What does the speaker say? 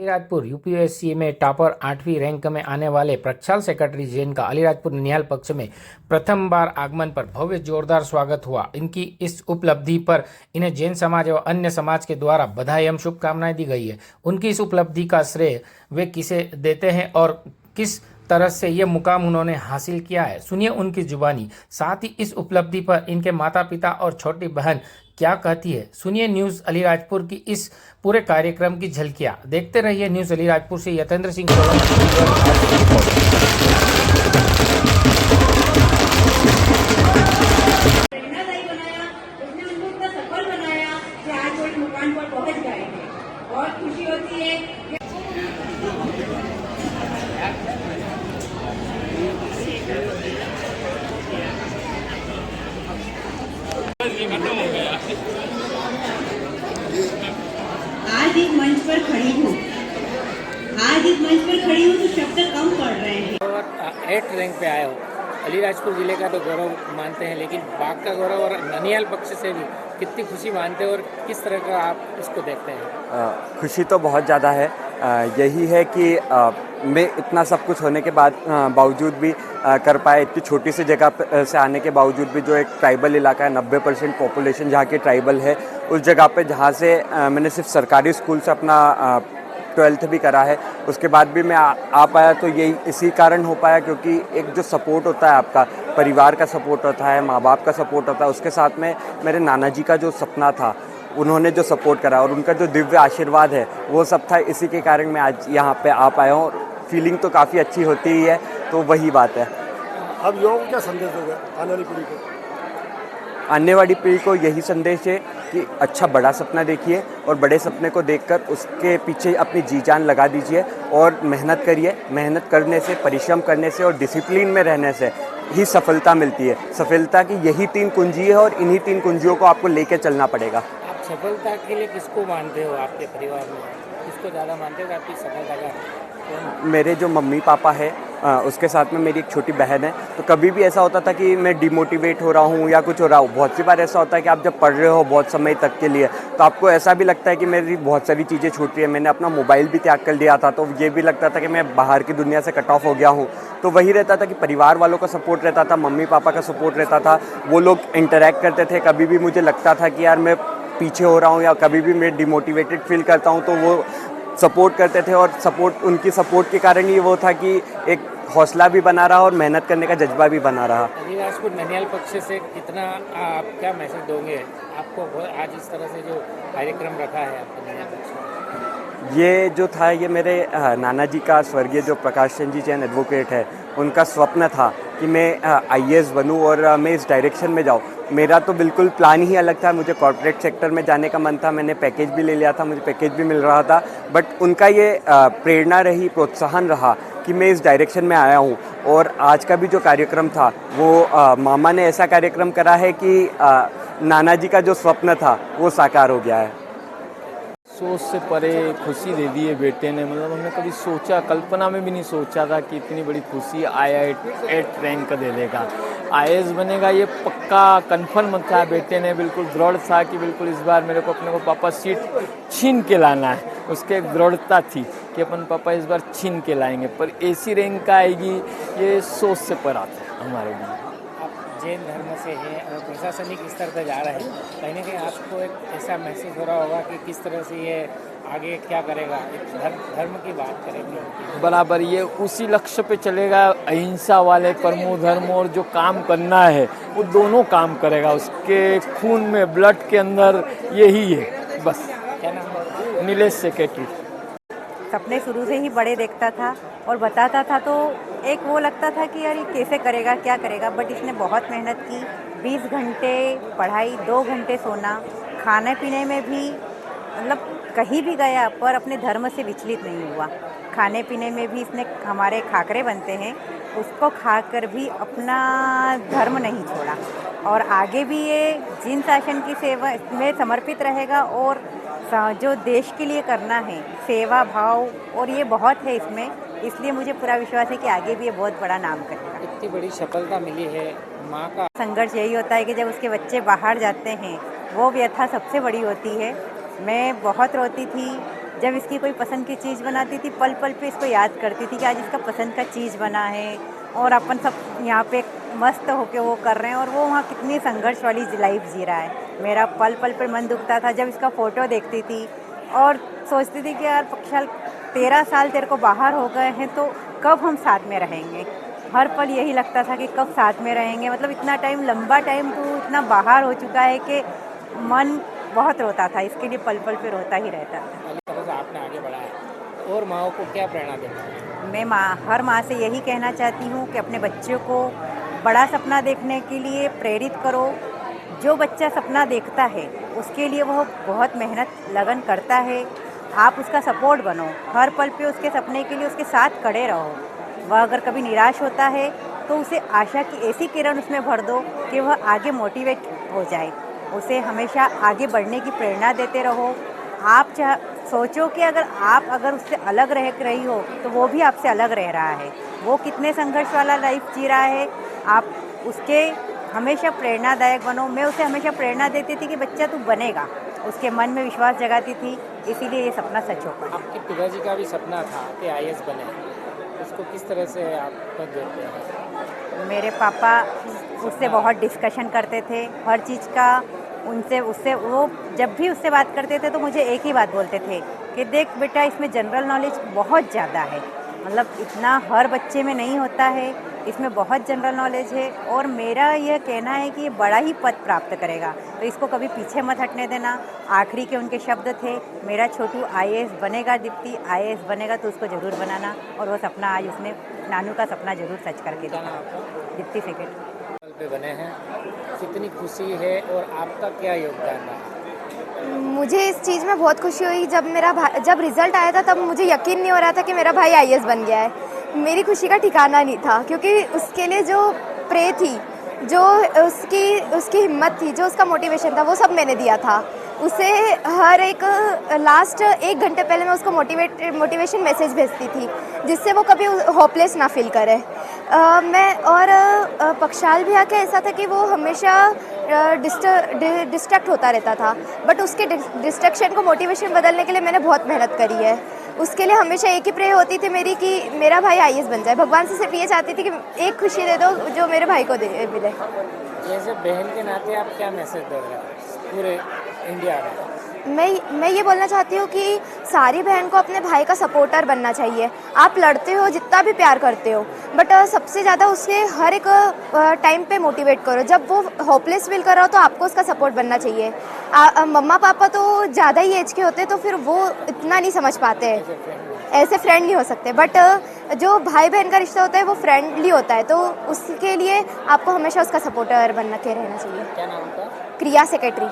Alirajpur UPSC में topper 8वीं rank में आने वाले प्रक्षाल सेक्रेटरी जैन का अलीराजपुर ननिहाल पक्ष में प्रथम बार आगमन पर भव्य जोरदार स्वागत हुआ। इनकी इस उपलब्धि पर इन्हें जैन समाज एवं अन्य समाज के द्वारा बधाई एवं शुभकामनाएं दी गई है। उनकी इस उपलब्धि का श्रेय वे किसे देते हैं और किस तरह से ये मुकाम उन्होंने हासिल किया है, सुनिए उनकी जुबानी। साथ ही इस उपलब्धि पर इनके माता पिता और छोटी बहन क्या कहती है, सुनिए न्यूज़ अलीराजपुर की इस पूरे कार्यक्रम की झलकियां। देखते रहिए न्यूज़ अलीराजपुर से यतेंद्र सिंह प्रेरणादायी बनाया, उसने उनको इतना सफल बनाया कि आज वो इस मुकाम पर पहुंच गए हैं। बहुत खुशी होती है। आज इस मंच पर खड़ी हूँ तो शब्द कम पड़ रहे हैं। और 8 रैंक पे आए हो, अलीराजपुर जिले का तो गौरव मानते हैं, लेकिन बाग का गौरव और ननिहाल पक्ष से भी कितनी खुशी मानते हैं और किस तरह का आप इसको देखते हैं? खुशी तो बहुत ज़्यादा है। यही है कि मैं इतना सब कुछ होने के बावजूद भी कर पाया, इतनी छोटी सी जगह से आने के बावजूद भी, जो एक ट्राइबल इलाका है, 90% पॉपुलेशन जहाँ की ट्राइबल है, उस जगह पे जहाँ से मैंने सिर्फ सरकारी स्कूल से अपना 12th भी करा है, उसके बाद भी मैं आ पाया। तो यही इसी कारण हो पाया क्योंकि एक जो सपोर्ट होता है आपका, परिवार का सपोर्ट होता है, माँ बाप का सपोर्ट होता है, उसके साथ में मेरे नाना जी का जो सपना था, उन्होंने जो सपोर्ट करा और उनका जो दिव्य आशीर्वाद है, वो सब था। इसी के कारण मैं आज यहाँ पे आ पाया हूँ। फीलिंग तो काफ़ी अच्छी होती ही है, तो वही बात है। अब युवाओं को क्या संदेश दोगे आने वाली पीढ़ी को? आने वाली पीढ़ी को यही संदेश है कि अच्छा बड़ा सपना देखिए और बड़े सपने को देखकर उसके पीछे अपनी जी जान लगा दीजिए और मेहनत करिए। मेहनत करने से, परिश्रम करने से और डिसिप्लिन में रहने से ही सफलता मिलती है। सफलता की यही 3 कुंजी है और इन्हीं 3 कुंजियों को आपको लेके चलना पड़ेगा। आप सफलता के लिए किसको मानते हो? आपके परिवार में किसको ज़्यादा मानते हो आपकी सफलता का? मेरे जो मम्मी पापा है, उसके साथ में मेरी एक छोटी बहन है। तो कभी भी ऐसा होता था कि मैं डिमोटिवेट हो रहा हूँ या कुछ हो रहा हूँ। बहुत सी बार ऐसा होता है कि आप जब पढ़ रहे हो बहुत समय तक के लिए, तो आपको ऐसा भी लगता है कि मेरी बहुत सारी चीज़ें छूट रही है। मैंने अपना मोबाइल भी त्याग कर दिया था, तो ये भी लगता था कि मैं बाहर की दुनिया से कट ऑफ हो गया हूँ। तो वही रहता था कि परिवार वालों का सपोर्ट रहता था, मम्मी पापा का सपोर्ट रहता था, वो लोग इंटरेक्ट करते थे। कभी भी मुझे लगता था कि यार मैं पीछे हो रहा हूँ या कभी भी मैं डिमोटिवेटेड फील करता हूँ, तो वो सपोर्ट करते थे और उनकी सपोर्ट के कारण ही वो था कि एक हौसला भी बना रहा और मेहनत करने का जज्बा भी बना रहा। अलीराजपुर ननिहाल पक्ष से कितना आप क्या मैसेज दोगे आपको आज इस तरह से जो कार्यक्रम रखा है आपके ननिहाल पक्ष? ये जो था, ये मेरे नाना जी का, स्वर्गीय जो प्रकाश चंद जी जैन एडवोकेट है, उनका स्वप्न था कि मैं IAS बनूं और मैं इस डायरेक्शन में जाऊं। मेरा तो बिल्कुल प्लान ही अलग था। मुझे कॉर्पोरेट सेक्टर में जाने का मन था, मैंने पैकेज भी ले लिया था, मुझे पैकेज भी मिल रहा था। बट उनका ये प्रेरणा रही, प्रोत्साहन रहा कि मैं इस डायरेक्शन में आया हूँ। और आज का भी जो कार्यक्रम था, वो मामा ने ऐसा कार्यक्रम करा है कि नाना जी का जो स्वप्न था वो साकार हो गया है। सोच से परे खुशी दे दी है बेटे ने। मतलब हमने कभी सोचा, कल्पना में भी नहीं सोचा था कि इतनी बड़ी खुशी IAS 8 रैंक दे देगा। IAS बनेगा ये पक्का कन्फर्म था। बेटे ने बिल्कुल दृढ़ था कि बिल्कुल इस बार मेरे को अपने को पापा सीट छीन के लाना है। उसके एक दृढ़ता थी कि अपन पापा इस बार छीन के लाएंगे, पर ऐसी रैंक आएगी ये सोच से पर आता है हमारे लिए। जैन धर्म से हैं और प्रशासनिक स्तर पर जा रहे हैं, कहीं ना कहीं आपको एक ऐसा महसूस हो रहा होगा कि किस तरह से ये आगे क्या करेगा। धर्म की बात करेंगे, बराबर ये उसी लक्ष्य पे चलेगा, अहिंसा वाले परमो धर्म, और जो काम करना है वो दोनों काम करेगा। उसके खून में, ब्लड के अंदर यही है बस। क्या नाम है? नीलेश सेक्रेटरी। सपने शुरू से ही बड़े देखता था और बताता था, तो एक वो लगता था कि यार ये कैसे करेगा, क्या करेगा। बट इसने बहुत मेहनत की, 20 घंटे पढ़ाई, 2 घंटे सोना, खाने पीने में भी मतलब कहीं भी गया पर अपने धर्म से विचलित नहीं हुआ। खाने पीने में भी इसने, हमारे खाकरे बनते हैं, उसको खाकर भी अपना धर्म नहीं छोड़ा। और आगे भी ये जिन शासन की सेवा में समर्पित रहेगा और जो देश के लिए करना है, सेवा भाव, और ये बहुत है इसमें। इसलिए मुझे पूरा विश्वास है कि आगे भी ये बहुत बड़ा नाम करेगा। इतनी बड़ी सफलता मिली है, माँ का संघर्ष यही होता है कि जब उसके बच्चे बाहर जाते हैं, वो व्यथा सबसे बड़ी होती है। मैं बहुत रोती थी, जब इसकी कोई पसंद की चीज़ बनाती थी, पल पल पे इसको याद करती थी कि आज इसका पसंद का चीज़ बना है और अपन सब यहाँ पे मस्त होके वो कर रहे हैं, और वो वहाँ कितनी संघर्ष वाली लाइफ जी रहा है। मेरा पल पल पे मन दुखता था जब इसका फ़ोटो देखती थी और सोचती थी कि यार पक्षाल 13 साल तेरे को बाहर हो गए हैं, तो कब हम साथ में रहेंगे। हर पल यही लगता था कि कब साथ में रहेंगे, मतलब इतना टाइम, लंबा टाइम तो इतना बाहर हो चुका है कि मन बहुत रोता था, इसके लिए पल पल पे रोता ही रहता था। जिस तरह से आपने आगे बढ़ाया है, और माओ को क्या प्रेरणा देना है? मैं हर माँ से यही कहना चाहती हूँ कि अपने बच्चों को बड़ा सपना देखने के लिए प्रेरित करो। जो बच्चा सपना देखता है उसके लिए वह बहुत मेहनत लगन करता है, आप उसका सपोर्ट बनो, हर पल पे उसके सपने के लिए उसके साथ खड़े रहो। वह अगर कभी निराश होता है तो उसे आशा की ऐसी किरण उसमें भर दो कि वह आगे मोटिवेट हो जाए, उसे हमेशा आगे बढ़ने की प्रेरणा देते रहो। आप सोचो कि अगर उससे अलग रह रही हो तो वो भी आपसे अलग रह रहा है, वो कितने संघर्ष वाला लाइफ जी रहा है, आप उसके हमेशा प्रेरणादायक बनो। मैं उसे हमेशा प्रेरणा देती थी कि बच्चा तू बनेगा, उसके मन में विश्वास जगाती थी, इसीलिए ये सपना सच हो पाया। आपके पिताजी का भी सपना था कि आईएएस बने, उसको किस तरह से आप देखते हैं? मेरे पापा उससे बहुत डिस्कशन करते थे हर चीज़ का, उससे वो जब भी उससे बात करते थे तो मुझे एक ही बात बोलते थे कि देख बेटा, इसमें जनरल नॉलेज बहुत ज़्यादा है, मतलब इतना हर बच्चे में नहीं होता है, इसमें बहुत जनरल नॉलेज है, और मेरा यह कहना है कि ये बड़ा ही पद प्राप्त करेगा, तो इसको कभी पीछे मत हटने देना। आखिरी के उनके शब्द थे, मेरा छोटू आईएएस बनेगा, दीप्ति आईएएस बनेगा तो उसको ज़रूर बनाना, और वो सपना आज उसने, नानू का सपना ज़रूर सच करके दिखाया। दीप्ति सेक्रेटरी पे बने हैं, कितनी खुशी है और आपका क्या योगदान रहा? मुझे इस चीज़ में बहुत खुशी हुई जब रिज़ल्ट आया था, तब मुझे यकीन नहीं हो रहा था कि मेरा भाई आईएएस बन गया है। मेरी खुशी का ठिकाना नहीं था, क्योंकि उसके लिए जो प्रे थी, जो उसकी हिम्मत थी, जो उसका मोटिवेशन था, वो सब मैंने दिया था उसे। हर एक लास्ट 1 घंटे पहले मैं उसको मोटिवेशन मैसेज भेजती थी, जिससे वो कभी होपलेस ना फील करे। मैं और पक्षाल भैया का ऐसा था कि वो हमेशा डिस्ट्रैक्ट होता रहता था, बट उसके डिस्ट्रैक्शन को मोटिवेशन बदलने के लिए मैंने बहुत मेहनत करी है। उसके लिए हमेशा एक ही प्रे होती थी मेरी कि मेरा भाई आईएएस बन जाए। भगवान से सिर्फ ये चाहती थी कि एक खुशी दे दो जो मेरे भाई को मिले। जैसे बहन के नाते आप क्या मैसेज दे रहे हैं पूरे इंडिया में? मैं ये बोलना चाहती हूँ कि सारी बहन को अपने भाई का सपोर्टर बनना चाहिए। आप लड़ते हो, जितना भी प्यार करते हो, बट सबसे ज़्यादा उसे हर एक टाइम पे मोटिवेट करो। जब वो होपलेस फील कर रहा हो तो आपको उसका सपोर्ट बनना चाहिए। मम्मा पापा तो ज़्यादा ही एज के होते हैं, तो फिर वो इतना नहीं समझ पाते हैं, ऐसे फ्रेंडली हो सकते, बट जो भाई बहन का रिश्ता होता है वो फ्रेंडली होता है, तो उसके लिए आपको हमेशा उसका सपोर्टर बनना के रहना चाहिए। क्या नाम था? क्रिया सेक्रेटरी।